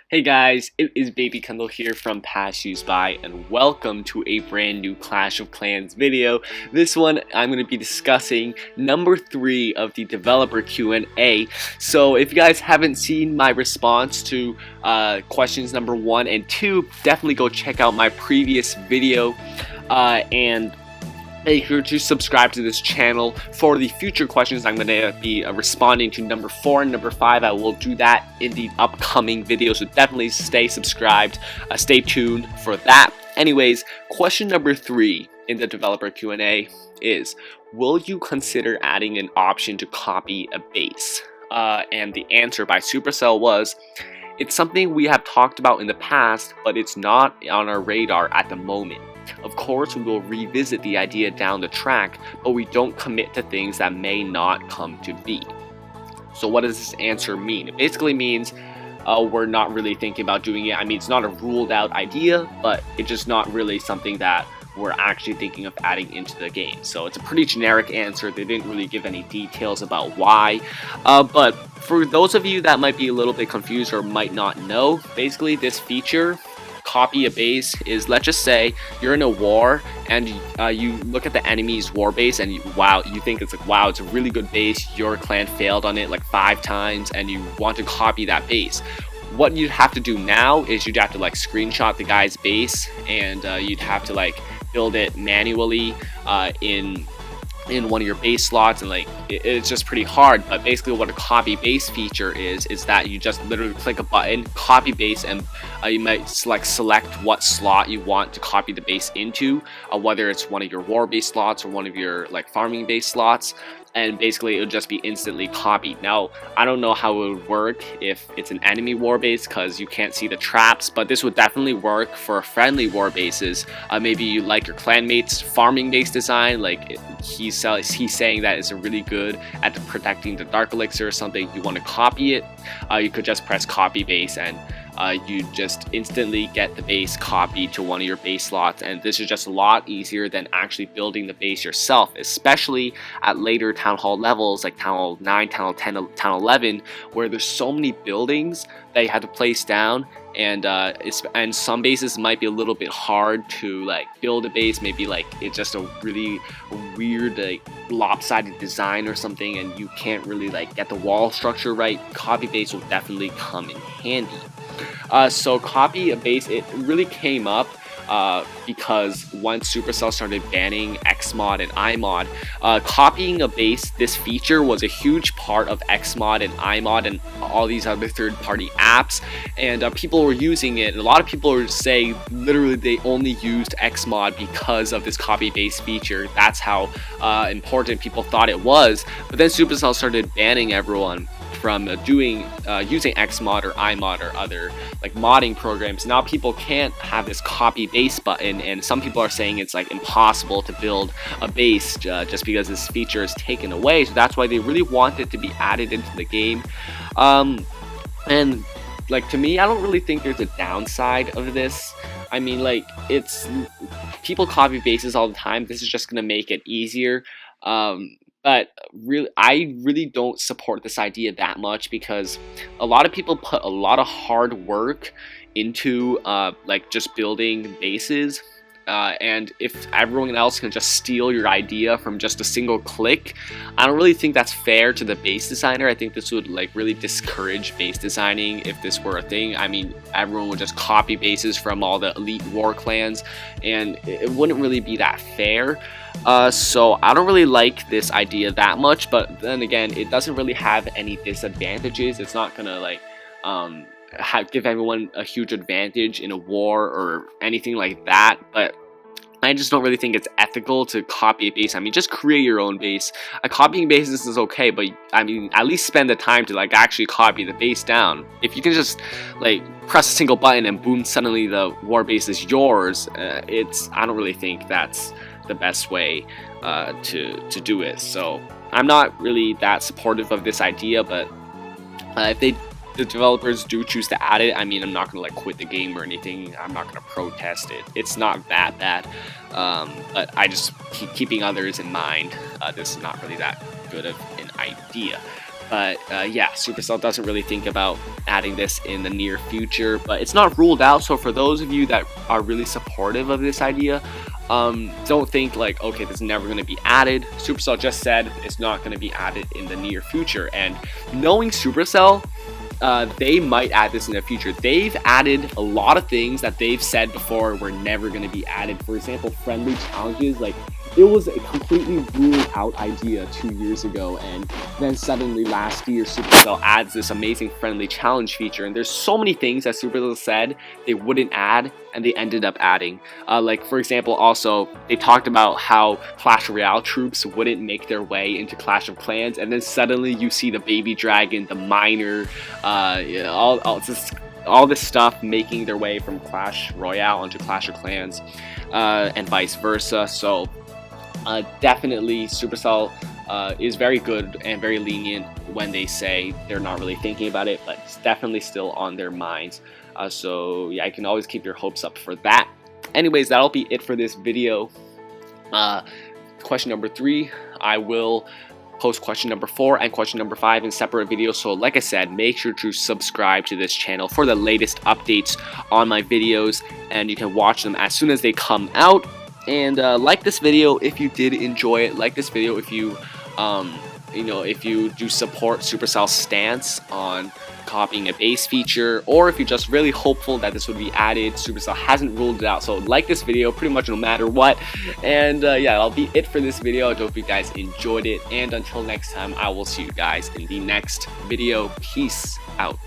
Hey guys, it is Baby Kendle here from Past Used By, and welcome to a brand new Clash of Clans video. This one, I'm going to be discussing number 3 of the developer Q&A. So if you guys haven't seen my response to questions number 1 and 2, definitely go check out my previous video, and make sure to subscribe to this channel for the future questions. I'm going to be responding to number 4 and number 5. I will do that in the upcoming video, so definitely stay subscribed, stay tuned for that. Anyways, question number 3 in the developer Q&A is, will you consider adding an option to copy a base? And the answer by Supercell was, it's something we have talked about in the past, but it's not on our radar at the moment. Of course, we will revisit the idea down the track, but we don't commit to things that may not come to be. So what does this answer mean? It basically means we're not really thinking about doing it. I mean, it's not a ruled out idea, but it's just not really something that we're actually thinking of adding into the game. So it's a pretty generic answer. They didn't really give any details about why. But for those of you that might be a little bit confused or might not know, basically this feature, copy a base, is, let's just say you're in a war and you look at the enemy's war base and you think it's like, wow, it's a really good base, your clan failed on it like 5 times and you want to copy that base. What you'd have to do now is you'd have to like screenshot the guy's base, and you'd have to like build it manually in one of your base slots, and like it's just pretty hard. But basically what a copy base feature is that you just literally click a button, copy base, and you might select what slot you want to copy the base into, whether it's one of your war base slots or one of your like farming base slots, and basically it would just be instantly copied. Now, I don't know how it would work if it's an enemy war base because you can't see the traps, but this would definitely work for friendly war bases. Maybe you like your clanmates farming base design, like he's saying that it's really good at protecting the dark elixir or something, you want to copy it, you could just press copy base, and you just instantly get the base copied to one of your base slots. And this is just a lot easier than actually building the base yourself, especially at later town hall levels like town hall 9, town hall 10, town 11, where there's so many buildings that you have to place down, and some bases might be a little bit hard to like build a base. Maybe like it's just a really weird like lopsided design or something, and you can't really like get the wall structure right. Copy base will definitely come in handy. So copy a base, it really came up because once Supercell started banning Xmod and iMod, copying a base, this feature was a huge part of Xmod and iMod and all these other third-party apps, and people were using it. And a lot of people were saying literally they only used Xmod because of this copy base feature. That's how important people thought it was. But then Supercell started banning everyone from using Xmod or iMod or other like modding programs. Now people can't have this copy base button, and some people are saying it's like impossible to build a base just because this feature is taken away. So that's why they really want it to be added into the game. And like, to me, I don't really think there's a downside of this. I mean, like, it's people copy bases all the time. This is just gonna make it easier. But really, I really don't support this idea that much, because a lot of people put a lot of hard work into like just building bases, and if everyone else can just steal your idea from just a single click, I don't really think that's fair to the base designer. I think this would like really discourage base designing if this were a thing. I mean, everyone would just copy bases from all the elite war clans, and it wouldn't really be that fair. So I don't really like this idea that much, but then again, it doesn't really have any disadvantages. It's not gonna like give everyone a huge advantage in a war or anything like that, but I just don't really think it's ethical to copy a base. I mean, just create your own base. Copying bases is okay, but I mean, at least spend the time to like actually copy the base down. If you can just like press a single button and boom, suddenly the war base is yours, I don't really think that's the best way to do it. So I'm not really that supportive of this idea, but if the developers do choose to add it, I mean, I'm not gonna like quit the game or anything. I'm not gonna protest it. It's not that bad, but I just keeping others in mind. This is not really that good of an idea. But yeah, Supercell doesn't really think about adding this in the near future, but it's not ruled out. So for those of you that are really supportive of this idea, don't think like, okay, this is never going to be added. Supercell just said it's not going to be added in the near future, and knowing Supercell, they might add this in the future. They've added a lot of things that they've said before were never going to be added. For example, friendly challenges, like it was a completely ruled out idea 2 years ago, and then suddenly last year Supercell adds this amazing friendly challenge feature. And there's so many things that Supercell said they wouldn't add and they ended up adding. Like for example, also they talked about how Clash Royale troops wouldn't make their way into Clash of Clans, and then suddenly you see the baby dragon, the miner, all this stuff making their way from Clash Royale onto Clash of Clans, and vice versa. So definitely Supercell is very good and very lenient when they say they're not really thinking about it, but it's definitely still on their minds. So yeah, you can always keep your hopes up for that. Anyways, that'll be it for this video. Question number 3, I will post question number 4 and question number 5 in separate videos. So like I said, make sure to subscribe to this channel for the latest updates on my videos, and you can watch them as soon as they come out. And like this video if you did enjoy it. Like this video if you if you do support Supercell's stance on copying a base feature, or if you're just really hopeful that this would be added. Supercell hasn't ruled it out, so like this video pretty much no matter what. And yeah, that'll be it for this video. I hope you guys enjoyed it, and until next time, I will see you guys in the next video. Peace out.